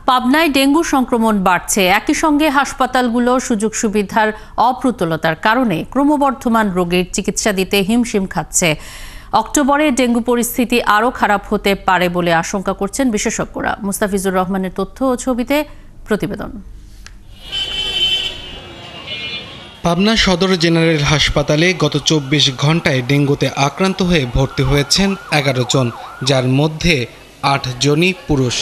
পাবনায় ডেঙ্গু সংক্রমণ বাড়ছে। একই সঙ্গে হাসপাতালগুলো সুযোগ সুবিধার অপ্রতুলতার কারণে ক্রমবর্ধমান রোগীর চিকিৎসা দিতে হিমশিম খাচ্ছে। অক্টোবরে ডেঙ্গু পরিস্থিতি আরও খারাপ হতে পারে বলে আশঙ্কা করছেন বিশেষজ্ঞরা। মুস্তাফিজুর রহমানের তথ্য ও ছবিতে প্রতিবেদন। পাবনা সদর জেনারেল হাসপাতালে গত ২৪ ঘন্টায় ডেঙ্গুতে আক্রান্ত হয়ে ভর্তি হয়েছেন ১১ জন, যার মধ্যে ৮ জনই পুরুষ।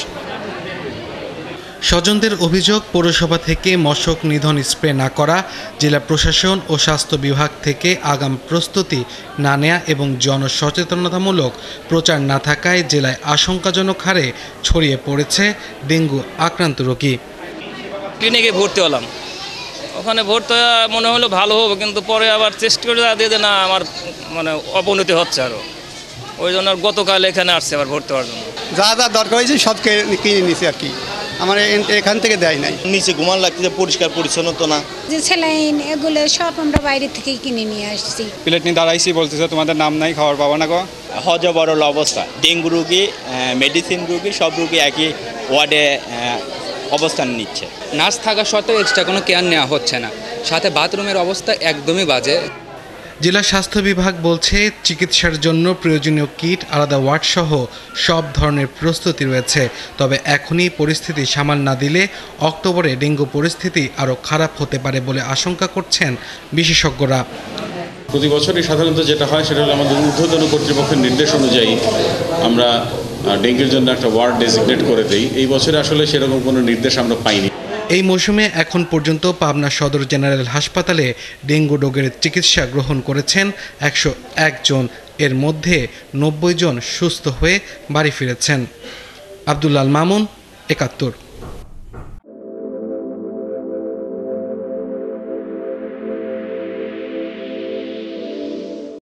স্বজনদের অভিযোগ, পৌরসভা থেকে মশক নিধন স্প্রে না করা, জেলা প্রশাসন ও স্বাস্থ্য বিভাগ থেকে আগাম প্রস্তুতি না নেয়া এবং জনসচেতনতামূলক প্রচার না থাকায় জেলায় আশঙ্কাজনক হারে ছড়িয়ে পড়েছে ডেঙ্গু আক্রান্ত রোগী। ক্লিনিকে ভর্তি হলাম, ওখানে ভর্তি মনে হলো ভালো হবে, কিন্তু পরে আবার চেষ্টা করে দিয়ে না আমার অবনতি হচ্ছে আরও, ওই জন্য গতকাল এখানে আসছে আবার ভর্তি হওয়ার জন্য। যা যা দরকার হয়েছে সব কিনে নিয়েছি আর কি, আমার এখান থেকে দেয় নাই। নিচে ঘুমান লাগছে, পরিষ্কার পরিচ্ছন্নতা না, যে স্যালাইন এগুলো সব আমরা বাইরে থেকে কিনে নিয়ে আসছি। প্লেট নিয়ে দাঁড়াইছি, বলতেছে তোমাদের নাম নাই, খাবার পাবো না গো। হজবরল অবস্থা, ডেঙ্গু রোগী, মেডিসিন রোগী, সব রোগী একই ওয়ার্ডে অবস্থান নিচ্ছে। নার্স থাকা সত্ত্বেও এক্সট্রা কোনো কেয়ার নেওয়া হচ্ছে না, সাথে বাথরুমের অবস্থা একদমই বাজে। জেলা স্বাস্থ্য বিভাগ বলছে চিকিৎসার জন্য প্রয়োজনীয় কিট, আলাদা ওয়ার্ড সহ সব ধরনের প্রস্তুতি রয়েছে। তবে এখনই পরিস্থিতি সামাল না দিলে অক্টোবরে ডেঙ্গু পরিস্থিতি আরও খারাপ হতে পারে বলে আশঙ্কা করছেন বিশেষজ্ঞরা। প্রতি বছরই সাধারণত যেটা হয় সেটা হলো আমাদের ঊর্ধ্বতন কর্তৃপক্ষের নির্দেশ অনুযায়ী আমরা ডেঙ্গুর জন্য একটা ওয়ার্ড ডেজিগনেট করে দিই। এই বছরে আসলে সেরকম কোনো নির্দেশ আমরা পাইনি। এই মৌসুমে এখন পর্যন্ত পাবনা সদর জেনারেল হাসপাতালে ডেঙ্গু রোগের চিকিৎসা গ্রহণ করেছেন ১০১ জন, এর মধ্যে ৯০ জন সুস্থ হয়ে বাড়ি ফিরেছেন। আব্দুল্লাল মামুন, ৭১।